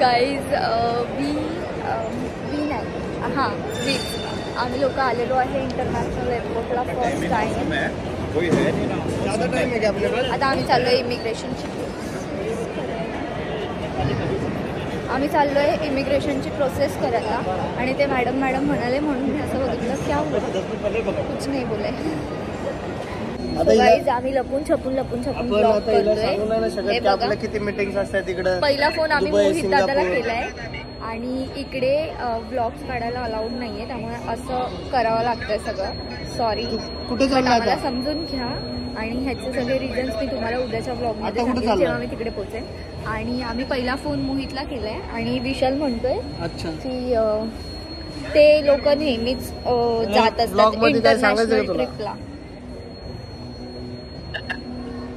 Guys we नाही हां वीज आम्ही लोक आलेलो आहे इंटरनॅशनल एअरपोर्टला फर्स्ट टाईम. आता आम्ही चाललो आहे इमिग्रेशनची प्रोसेस करायला आणि ते मॅडम म्हणाले म्हणून मी असं बघितलं क्या कुछ नाही बोले. गाईज आम्ही लपून छपून ब्लॉग करतोय. किती मीटिंग्स असतात तिकडे. पहिला फोन आम्ही मोहित दादाला केलाय आणि इकडे व्लॉग्स काढायला अलाउड नाहीये त्यामुळे असं करावं लागतंय सगळं. सॉरी कुठे मला समजून घ्या आणि ह्याचे सगळे रिझन्स मी तुम्हाला उद्याच्या ब्लॉगमध्ये सांगेन जेव्हा मी तिकडे पोहोचेन. आणि आम्ही पहिला फोन मोहितला केलाय आणि विशाल म्हणतोय की ते लोक नेहमीच जात असतात इंटरनॅशनल ट्रिपला.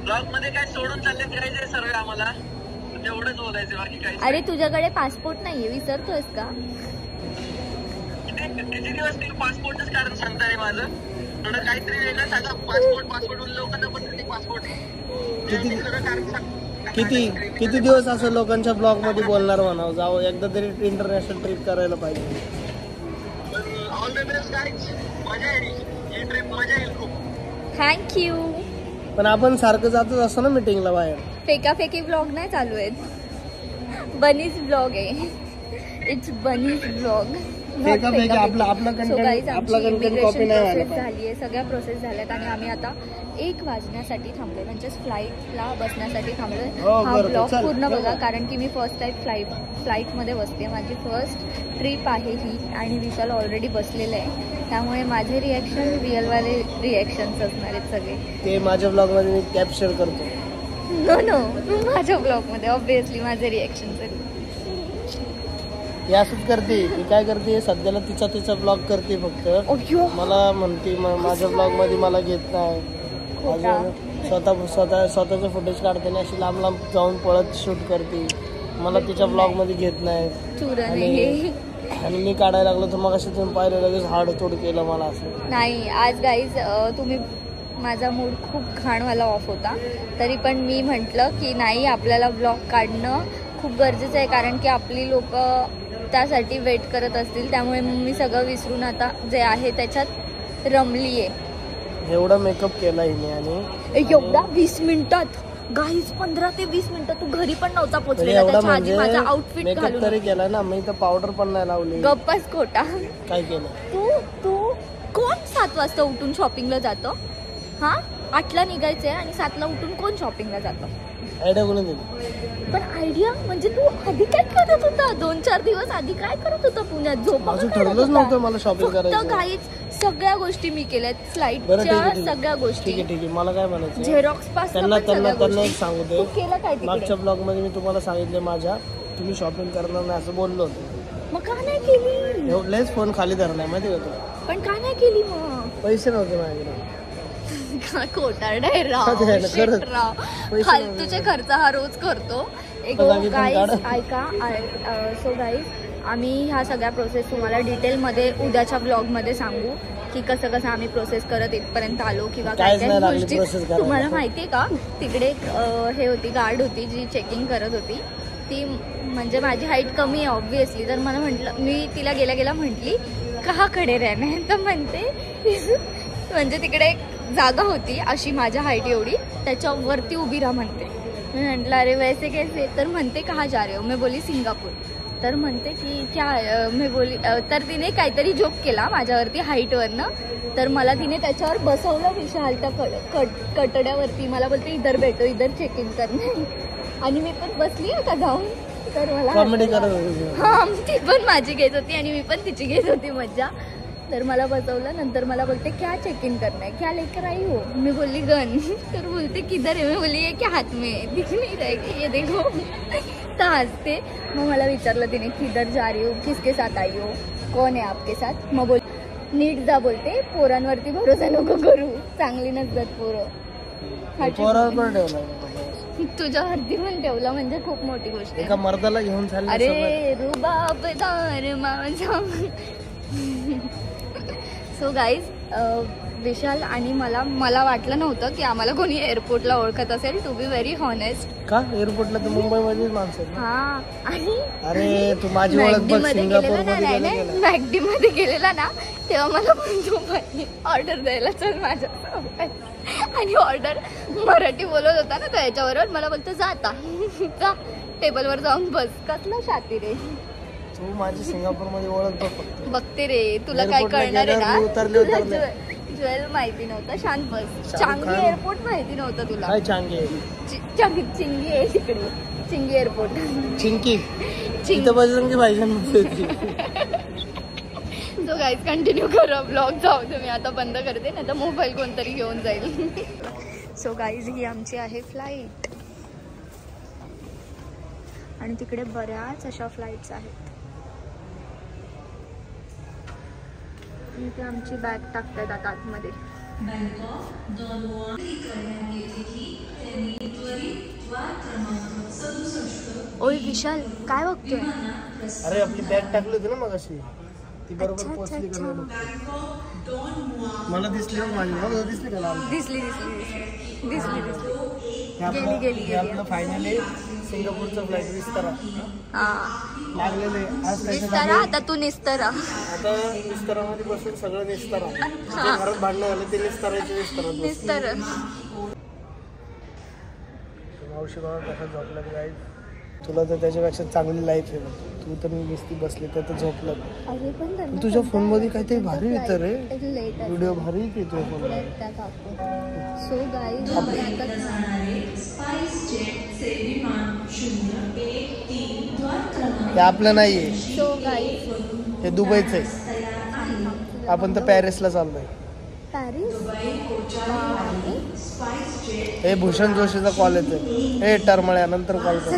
ब्लॉग मध्ये काय सोडून चालले फिरायचे सर्व आम्हाला तेवढंच बोलायचं बाकी काही. अरे तुझ्याकडे पासपोर्ट नाहीये विसरतोयस का? किती दिवस मी पासपोर्टच कारण सांगता रे माझं थोडं काहीतरी वेगळं सांगा. पासपोर्ट लोकांना पण पासपोर्ट किती दिवस असं लोकांच्या ब्लॉग मध्ये बोलणार म्हणावं. जावं एकदा तरी इंटरनॅशनल ट्रिप करायला पाहिजे. All the best guys. मजा येईल ही ट्रिप मजा येईल खूप. थँक्यू. पण आपण सारखं जातच असतो ना मीटिंगला बाहेर. फेकाफेकी ब्लॉग नाही चालू आहेत. बनीज ब्लॉग आहे. It's bunnies blog. झालीये सगळ्या प्रोसेस झाल्यात आणि आम्ही आता 1 वाजण्यासाठी थांबलोय म्हणजे फ्लाईटला बसण्यासाठी थांबलोय. हा ब्लॉग पूर्ण बघा कारण की मी फर्स्ट टाइम फ्लाईटमध्ये बसते. माझी फर्स्ट ट्रिप आहे ही आणि विशाल ऑलरेडी बसलेलं आहे त्यामुळे माझे रिॲक्शन रिअलवाले रिॲक्शन्स असणार आहेत सगळे. ते माझ्या ब्लॉगमध्ये मी कॅप्चर करतो. नो माझ्या ब्लॉगमध्ये ऑब्व्हियसली माझे रिॲक्शन्स आहेत. असंच करते ती. काय करते सध्याला तिचा ब्लॉग करते फक्त. मला म्हणते माझ्या ब्लॉग मध्ये मला घेत नाही. स्वतःचं फुटेज काढते ना अशी लांब जाऊन पळत शूट करते. मला तिच्या ब्लॉग मध्ये घेत नाही आणि मी काढायला लागलो तर मग असे तुम्ही पाहिलं लगेच हाडतोड केलं मला असं. नाही आज गाईज तुम्ही माझा मूड खूप घाणवाला ऑफ होता तरी पण मी म्हटलं की नाही आपल्याला ब्लॉग काढणं खूप गरजेचं आहे कारण की आपली लोक त्यासाठी वेट करत असतील त्यामुळे मी सगळं विसरून आता जे आहे त्याच्यात रमलीये. एवढा मेकअप केला हिने आणि एवढा 20 मिनिटात गाईज 15 ते 20 मिनिटं तू घरी पण नव्हता पोहोचलेला त्याच्या आधी माझा आउटफिट घालून तरी केला ना. मी तर पावडर पण नाही लावली. गप्पाच खोटा. काय केलं तू कोण 7 वाजता उठून शॉपिंगला जातो? हा 8ला निघायचंय आणि 7ला उठून कोण शॉपिंगला जातं? आयडिया कोणी दिली? पण आयडिया म्हणजे तू आधी काय करत होता? 2-4 दिवस आधी काय करत होता पुण्यात? माझं ठरलंच नव्हतं मला शॉपिंग करायचं. काहीच सगळ्या गोष्टी मी केल्यात. फ्लाईटच्या सगळ्या गोष्टी. ठीक आहे मला काय म्हणायचं झेरॉक्स पासून त्यांना एक सांगू दे. केलं काय मागच्या ब्लॉग मध्ये मी तुम्हाला सांगितलं माझ्या तुम्ही शॉपिंग करणार नाही असं बोललो होतो. मग का नाही केली? एवढलेच फोन खाली धरलाय माहिती का तुला. पण का नाही केली? मग पैसे नव्हते माझ्याकडे. खोटारडा आहे राव. फालतूचे खर्च हा रोज करतो. ऐका सो गाईज आम्ही ह्या सगळ्या प्रोसेस तुम्हाला डिटेलमध्ये उद्याच्या ब्लॉगमध्ये सांगू की कसं आम्ही प्रोसेस करत इथपर्यंत आलो किंवा काय काय गोष्टी. तुम्हाला माहितीये का तिकडे हे होती गार्ड होती जी चेकिंग करत होती. ती म्हणजे माझी हाईट कमी आहे ऑब्व्हियसली तर मला म्हटलं मी तिला गेल्या म्हटली का खडे राहणे तर म्हणते म्हणजे तिकडे एक जागा होती अशी माझ्या हाईट एवढी त्याच्यावरती उभी राहा म्हणते. मी म्हटलं अरे वैसे कैसे तर म्हणते कहा जा रहे हो? मैं बोली सिंगापूर. तर म्हणते की क्या मी बोली तर तिने काहीतरी जोक केला माझ्यावरती हाईटवरनं तर मला तिने त्याच्यावर बसवलं विशालच्या कटड्यावरती. मला बोलते इधर भेटो इधर चेक इन करणे आणि मी पण बसली आता जाऊन. तर मला हा ती पण माझी घेत होती आणि मी पण तिची घेत होती मज्जा. तर मला बसवलं नंतर मला बोलते क्या चेक इन करना है क्या लेकर आई हो? मैं बोली गन. तर बोलते किधर है? मैं बोली ये क्या हाथ में दिख नहीं रहा है कि ये देखो. तर हसते. मग मला विचारलं तिने किधर जा रही हो किसके साथ आई हो कौन है आपके साथ? मग बोल नीट जा बोलते पोरांवरती भरोसा नको करू चांगली नसतात पोरं. तुझ्यावरती पण ठेवलं म्हणजे खूप मोठी गोष्ट आहे. मर्दाला घेऊन चालले. अरे रुबाबदार माझा. सो गाईज विशाल आणि मला वाटलं नव्हतं की आम्हाला कोणी एअरपोर्टला ओळखत असेल, टू बी व्हेरी हॉनेस्ट. का एअरपोर्टला तर मुंबईमध्येच माणसं आहेत ना. हा, आणि अरे तू माझी ओळख बघ सिंगापूर मध्ये मॅगडी मध्ये गेलेला ना, तेव्हा मला पण ऑर्डर द्यायला चल माझ्या, आणि ऑर्डर मराठी बोलत होता ना तो, याच्याबरोबर मला बोलतो जा आता जा टेबलवर जाऊन बस. कसलं शाती रे तू माझी सिंगापूर मध्ये ओळख बघते रे, तुला काय कळणार आहे ना. ज्वेल माहिती नव्हतं, शांत बस. चांगली एअरपोर्ट माहिती नव्हतं तुला. काय चांगली चिंगी आहे तिकडे, चिंगी एअरपोर्ट. चिंकी चिंता पाहिजे पाहिजे. सो गाईज कंटिन्यू करा ब्लॉग. जाऊ दे, मी आता बंद करते ना तर मोबाईल कोणतरी घेऊन जाईल. सो गाईज ही आमची आहे फ्लाईट, आणि तिकडे बऱ्याच अशा फ्लाईट्स आहेत. इथे आमची बॅग टाकतात आता आतमध्ये. ओय विशाल काय बघतोय? अरे आपली बॅग टाकली होती ना मग अशी, ती बरोबर पोहोचली का मला दिसली माझी दिसली का? दिसली गेली. आपलं फायनली सिंगापूरचं फ्लाईट विस्तारा लागलेलं आहे आज. निस्तारा आता तू निस्तारा. आता विस्तारामध्ये बसून सगळं निस्तारा, घरात भांडणं झालं ते निस्तारायचे निस्तारा. मावशी बाबा कसं झोपलं काय, तुला तर त्याच्यापेक्षा चांगली लाईफ आहे. तू तर नुसती बसली तर झोपलं. तुझ्या फोन मध्ये काहीतरी भारी येतं रे, व्हिडिओ भारी येते तुझ्या फोन मध्ये. सो गाईज ते आपलं नाहीये, सो गाईज हे दुबईचं आहे. आपण तर पॅरिसला चाललोय. पॅरिस हे भूषण जोशीचा कॉलेज आहे. हे टर्मळ्या नंतर कॉल कर.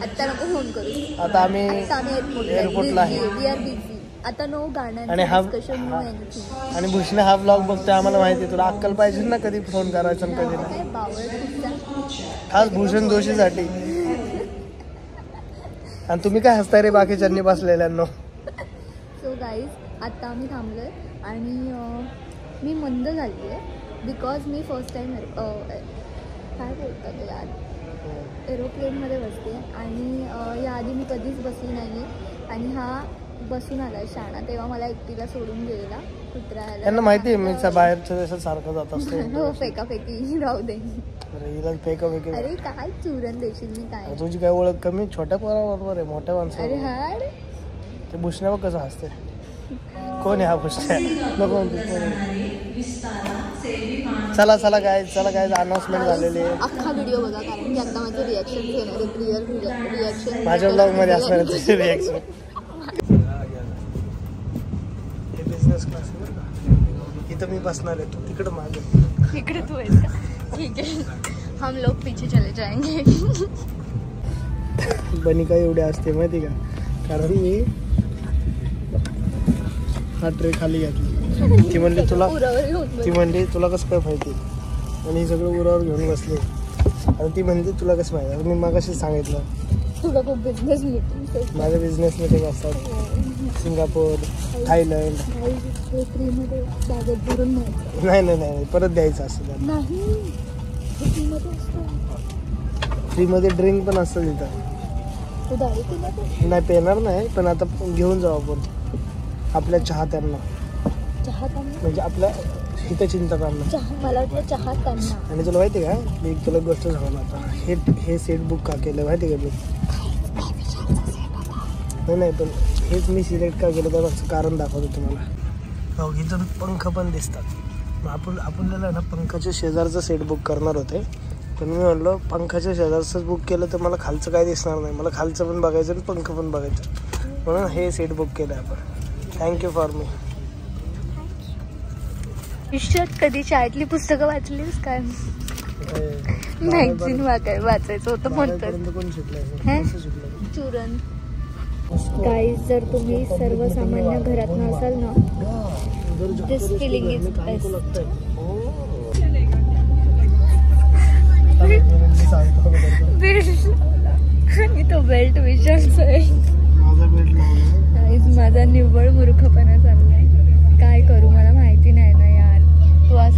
आता नको फोन करू. आता आम्ही एअरपोर्टला आहे आता. नो गाणं आणि भूषण हा ब्लॉग बघतोय. आम्हाला माहिती तुला अक्कल पाहिजे ना कधी फोन करायचं आणि कधी नाही. खास भूषण जोशीसाठी. आणि तुम्ही काय हसताय रे बाकीच्यांनी बसलेल्यांनो. सो गाईज आता आम्ही थांबलोय आणि मी मंद झाली आहे बिकॉज मी फर्स्ट टाइम काय बोलतात यार एरोप्लेनमध्ये बसते, आणि याआधी मी कधीच बसली नाही. आणि हा बसून आला शाळा, तेव्हा मला एकटीला सोडून गेलेला कुत्रा. त्यांना माहिती आहे मी बाहेरच्या देशात सारखं जात असतो. हो फेकाफेकी राहू दे. फेकाफेकी अरे काय चुरण देशील मी काय. तुझी काय ओळख कमी छोट्या पोराबरोबर आहे मोठ्या माणसं. अरे हाड ते भूषणावर कसं असते. कोण आहे हा भूषण? नको. चला काय अनाउन्समेंट झालेली आहे. अख्खा व्हिडिओ बघा, कारण की आता माझे रिॲक्शन घेणार आहेत. रिॲक्शन माझ्या ब्लॉग मध्ये असणार आहे रिॲक्शन. हे बिझनेस क्लास इथं मी बसणार आहे, तू तिकडे मागे. इकडे तू आहेस का? ठीक आहे, हम लोग पीछे चले जाएंगे. बनी काय एवढी असते माहिती का, कारण मी हा ट्रे खाली घातली. ती म्हणली तुला कसं काय माहिती, आणि हे सगळं उरावर घेऊन बसले. आणि ती म्हणते तुला कसं माहिती. मी मगाशी सांगितलं तुला खूप बिझनेस मीटिंग. माझ्या बिझनेस मीटिंग असतात सिंगापूर, थायलंड. नाही परत द्यायचं असतं. फ्रीमध्ये ड्रिंक पण असतं तिथं. नाही पेणार नाही, पण आता घेऊन जाऊ आपण आपल्या चाहत्यांना. म्हणजे आपल्या हित चिंतकांना. मला वाटलं चाहत्यांना. आणि तुला माहिती का, मी तुला गोष्ट सांगू आता. हे सेट बुक का केलं माहिती का मी? नाही पण हेच मी सिलेक्ट का केलं त्याचं कारण दाखवतो तुम्हाला. इथं पंख पण दिसतात. आपल्याला ना पंखाच्या शेजारचं सेट बुक करणार होते, पण मी म्हणलो पंखाच्या शेजारचं बुक केलं तर मला खालचं काय दिसणार नाही. मला खालचं पण बघायचं आणि पंख पण बघायचं, म्हणून हे सेट बुक केलं आपण. Thank you for me. विश्वात कधी शाळेतली पुस्तकं वाचलीस काय? मॅगझिन वाचायचं होतं म्हणतात चुरण. गाईज जर तुम्ही सर्वसामान्य घरातनं असाल ना, दिस फिलिंग इज बेस्ट. आणि तो बेल्ट विशालचा आहे. माझा निव्वळ मूर्खपणा चाललाय. काय करू मला माहिती नाही ना यार. तू आज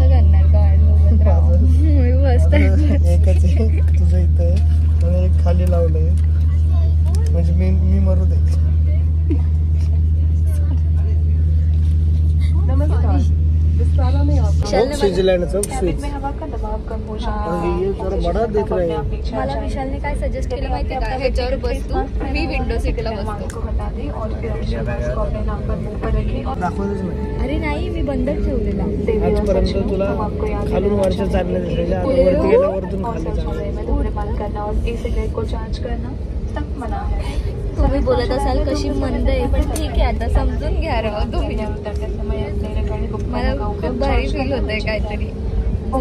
विशालने स्विट्जरलैंड चौक स्विच में हवा का दबाव कम हो हाँ। जाता है। ये जरा बड़ा दिख रहा है। मला विशालने काय सजेस्ट केलं माहितीये का, ह्याच्यावर बसतो मी विंडो सीटला बसतो. को हटा दें और फिर अपने मास्क को अपने नाक पर मुंह पर रखें और दाखवतच नाही अरे नाही मी बंदच ठेवलेला. आजपर्यंत तुला खालून वरच्या चालले दिसले, आता वरती गेल्या वरतून और खाली चालले. शौचालय में धूम्रपान करना और ई सिगरेट को चार्ज करना सख्त मना है. तुम्ही बोलत असाल कशी मंद आहे, पण ठीक आहे आता समजून घ्या राव तुम्ही. उतरते समय अपने इलेक्ट्रॉनिक मला उपकरणों का खूप उपयोग भारी चार्ज फील करने होतंय से काहीतरी, जे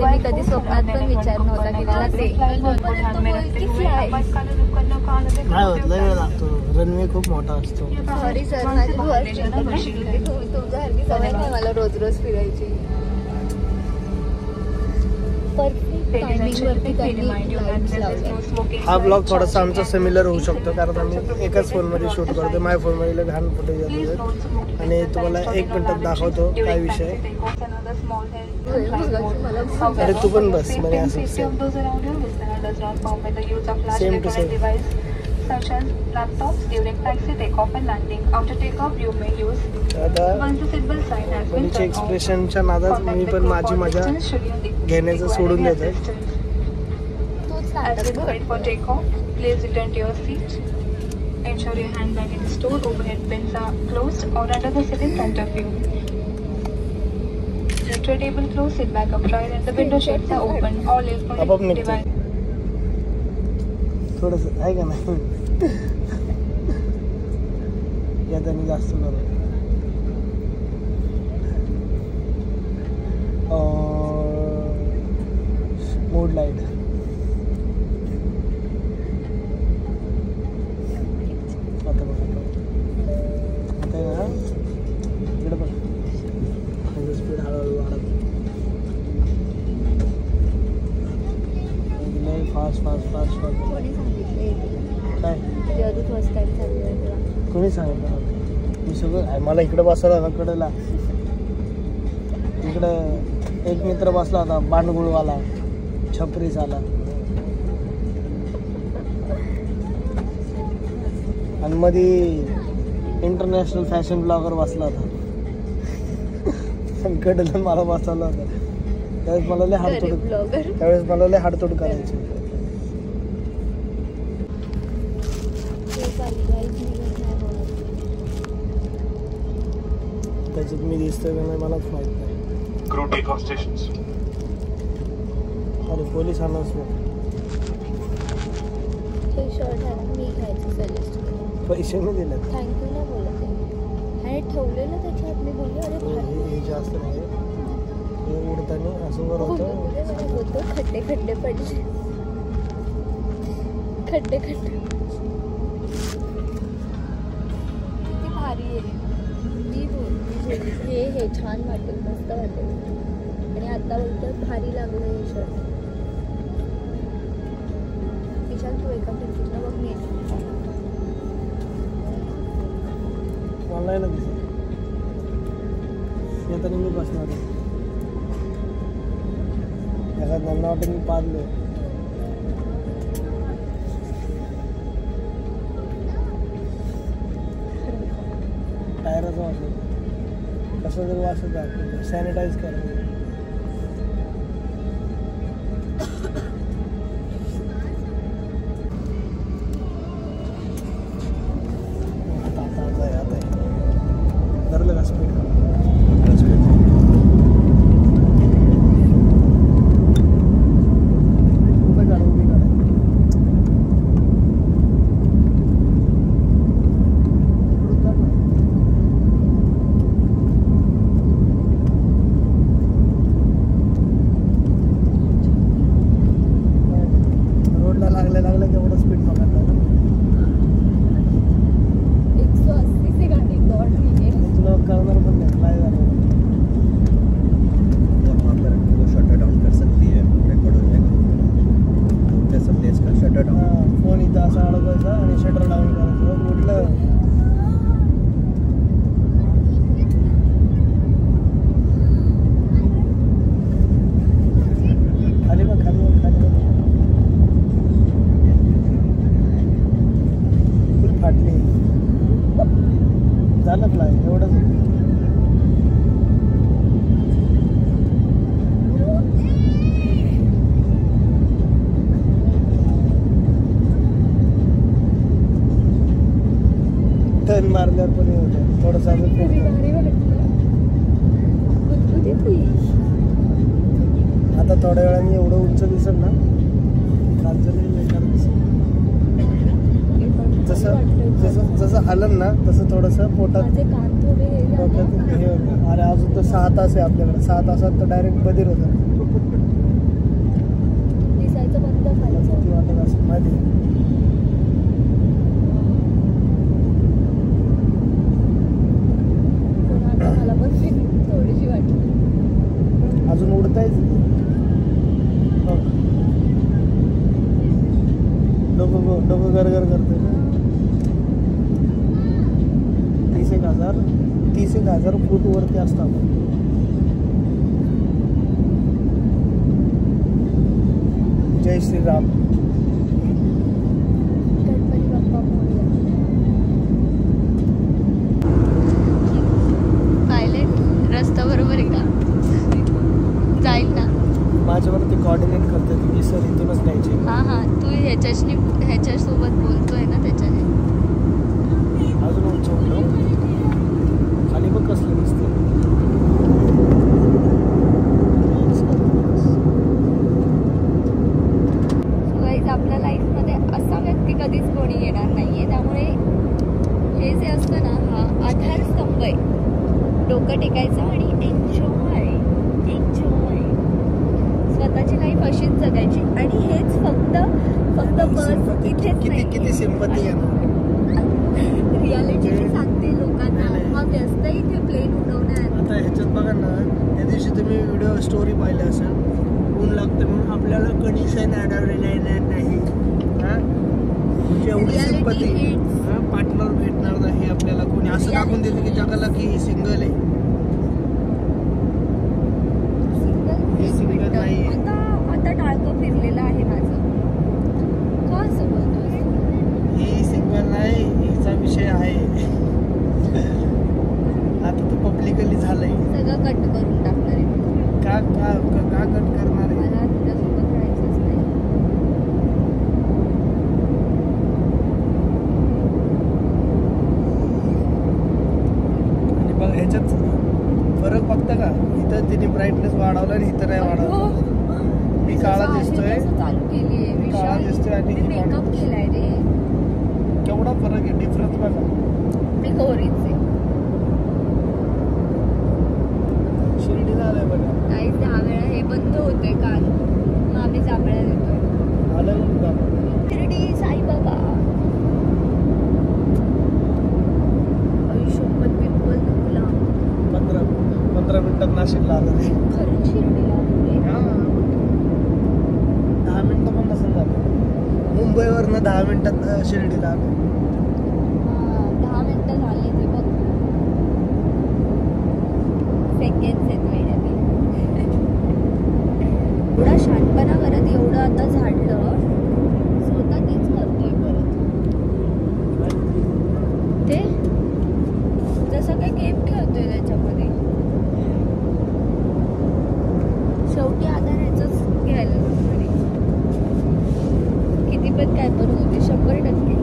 मी कधी स्वप्नात पण विचार नव्हता केलेला ते. ध्यान में रखते हुए आपातकालीन उपकरणों का अनधिक नाही होत, लय वेळ लागतो. रनवे खूप मोठा असतो. सॉरी सर, माझी तुमच्यासारखी सवय नाही मला रोज रोज फिरायची. परफेक्ट टायमिंग वरती त्यांनी लाईट्स लावल्या. हा ब्लॉग थोडासा आमचा सिमिलर होऊ शकतो, कारण आम्ही एकाच फोनमध्ये शूट करतो. माझ्या फोनमध्ये घाण फुटेज येतो आणि तुम्हाला 1 मिनिटात दाखवतो काय विषय. अरे तू पण बस म्हणजे असं same to same. such as laptops during taxi takeoff and landing. After takeoff, you may use आता once the seatbelt sign has been मुलीच्या turned off. एक्सप्रेशनच्या नादात मी पण माझी मजा घेण्याचं सोडून देतोय. तूच As नाटक we बघ. wait for takeoff, please return to your seat. Ensure your handbag is stored, overhead bins are closed or under the seat in front of you. The tray table closed, sit back upright and the window shades are open. All आपाप electronic निघतो. devices. थोडस आहे का नाही या त्यांनी जास्त करू. Mood light आता बघा, आता आहे ना इकडे बघा, स्पीड हळूहळू वाढत. फास्ट फास्ट फास्ट फास्ट कोणी सांगितलं काय जरूर फर्स्ट टाइम चालू आहे तुला. कोणी सांगितलं मला? मी सगळं मला इकडे बसवला होता कडेला. इकडे एक मित्र बसला होता बांडगुळवाला, छपरी झाला. आणि मध्ये इंटरनॅशनल फॅशन ब्लॉगर बसला होता. कडेला मला बसवला होता. त्यावेळेस मला लय हाडतोड ब्लॉगर. त्यावेळेस मला लय हाडतोड करायची. त्याच्यात मी दिसतोय का नाही मलाच माहित नाही. Crew takeoff stations. अरे पोलीस अनाउन्समेंट. हे शर्ट आहे ना, मी घ्यायचं सजेस्ट केलं. पैसे नाही दिले. थँक्यू नाही बोलत आहे आणि ठेवलेलं त्याच्यात. मी बोलली अरे भारी. हे जास्त नाही, हे उडताना असं वर होतं. बोलतो खड्डे खड्डे पडले, खड्डे खड्डे. किती भारी आहे. मी बोलली हे छान वाटेल, मस्त वाटेल. आणि आता बोलतो भारी लागलं हे शर्ट. विशाल तू एका खिडकीतनं बघ, मी ऑनलाईन दिसत. येताना मी बसणार आहे. एखाद नन्ना वाटून मी पाडलो. टायराचा वाटलं कसं जर वाचत आहे, सॅनिटाईज करायचं. आता धरलं का स्पीड? लागलं केवढं स्पीड पकडलं. 180 से गाड़ी दौड़ रही है. तुला करणार पण नाही काय झालं. वहाँ पर वो शटर डाउन कर सकती है, रिकॉर्ड हो जाएगा. जैसा प्लेस का शटर डाउन. फोन इथं असा अडकायचा आणि शटर डाऊन करायचं. कुठलं खाली बघ, खाली बघ, खाली बघ. फुल फाटली. झालं फ्लाय एवढंच. टर्न मारल्यावर पण हे होतं थोडंसं अजून आता थोड्या वेळाने एवढं उंच दिसेल ना खालचं बेकार दिसेल. जसं जसं हलन ना तसं थोडंसं पोटात डोक्यात हे होतं. अरे अजून तर 6 तास आहे आपल्याकडे. 6 तासात तर डायरेक्ट बधीर होतं. किती वाटत असेल माहिती आहे. अजून उडतायच डोकं गरगर करतोय ना. 30,000 फूट वरती असतो आपण. जय श्रीराम. पायलट रस्ता बरोबर आहे का? जाईल ना. माझ्यावरती कोऑर्डिनेट करते की सर इथूनच न्यायची. हा तू ह्याच्यासोबत बोलतोय ना त्याच्याने. अजून उंच उठलो खाली बघ कसलं दिसतं. आपल्या लाईफमध्ये असा व्यक्ती कधीच कोणी येणार नाहीये. त्यामुळे हे जे असतं ना हा आधारस्तंभ आहे. डोकं टेकायचं आणि एन्जॉय स्वतःची लाईफ अशीच जगायची. आणि हेच फक्त बस इथेच नाही. किती सिंपती आहे ना. रियालिटी सांगते लोकांना. हा व्यस्त इथे प्लेन उडवण्यात. आता ह्याच्यात बघा ना त्या दिवशी तुम्ही व्हिडिओ स्टोरी पाहिले असेल. ऊन लागतं म्हणून आपल्याला कंडिशन अडवलेलं येणार नाही. एवढी सिंपती. पार्टनर भेटणार नाही आपल्याला कोणी. असं दाखवून देते की जगाला की सिंगल आहे. सिंगल नाही. आता टाळकं फिरलेलं आहे माझं. का असं बोलतोय? ही सिंगल नाही हिचा विषय आहे. आता तो पब्लिकली झालंय. सगळं कट करून टाकणार आहे. का कट करणार आहे? मला तुझ्यासोबत राहायचंच नाही. आणि बघ ह्याच्यात फरक बघता का? इथं तिने ब्राईटनेस वाढवला आणि इथं नाही वाढवला. मी काळा दिसतोय. चालू केली काळा दिसतोय आणि मेकअप केलाय रे. केवढा फरक आहे. डिफरन्स बघा. मी गोरीच आहे. शिर्डीला आलंय बघा. काही 10 वेळा हे बंद होते काल. मग आम्ही जांभळ्या देतोय. आलं बघा. शिर्डी साईबाबा. आयुष्यभर पिंपल तुला 15 मिनिटात नाशिकला आलं रे. खरंच शिर्डीला आलोय. 10 मिनिटं पण नसेल झालं. मुंबईवरनं 10 मिनिटात शिर्डीला आलं. 10 मिनिटं झाली ते बघ. सेकंड्स आहेत महिन्यात. एवढा शांतपणा करत एवढं आता झाडलं स्वतः तेच करतोय परत. ते जसं काही गेम खेळतोय त्याच्यामध्ये. शेवटी आधार ह्याचंच घ्यायला लागणार आहे. किती पण काय पण होते 100%.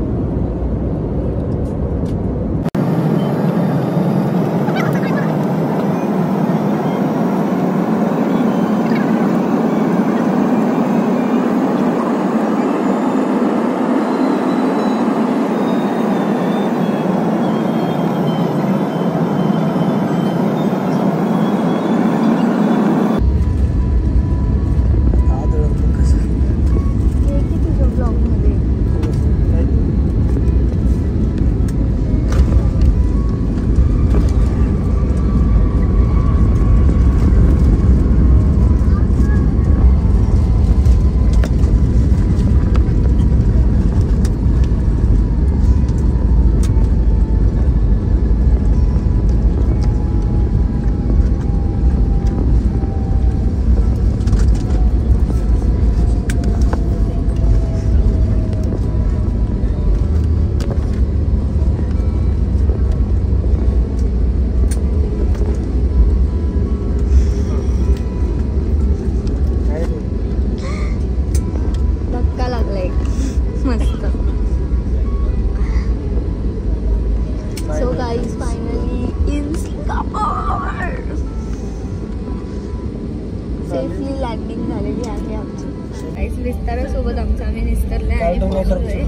विस्तारासोबत आमचं आम्ही निस्तरले आणि पोहोचलोय.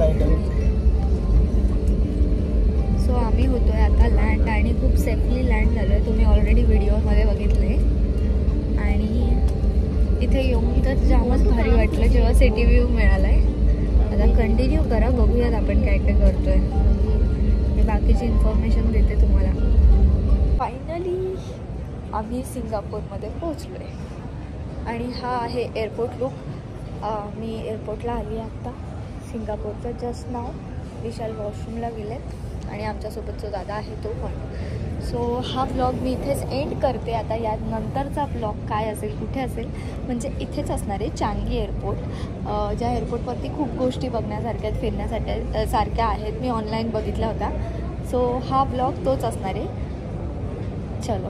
सो आम्ही होतोय आता लँड आणि खूप सेफली लँड झालोय. तुम्ही ऑलरेडी व्हिडिओमध्ये बघितले. आणि इथे येऊन तर जामच भारी वाटलं जेव्हा सिटी व्ह्यू मिळालाय. आता कंटिन्यू करा, बघूयात आपण काय काय करतोय. मी बाकीची इन्फॉर्मेशन देते तुम्हाला. फायनली आम्ही सिंगापूरमध्ये पोहोचलोय आणि हा आहे एअरपोर्ट लुक. मी एअरपोर्टला आली आत्ता सिंगापूरचं. जस्ट नाव विशाल वॉशरूमला गेलेत आणि आमच्यासोबत जो दादा आहे तो पण. सो हा ब्लॉग मी इथेच एंड करते. आता या नंतरचा ब्लॉग काय असेल, कुठे असेल, म्हणजे इथेच असणार आहे चांगी एअरपोर्ट. ज्या एअरपोर्टवरती खूप गोष्टी बघण्यासारख्या आहेत, फिरण्यासाठी सारख्या आहेत. मी ऑनलाईन बघितला होता. सो हा ब्लॉग तोच असणार आहे. चलो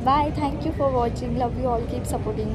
bye. Thank you for watching. Love you all. Keep supporting.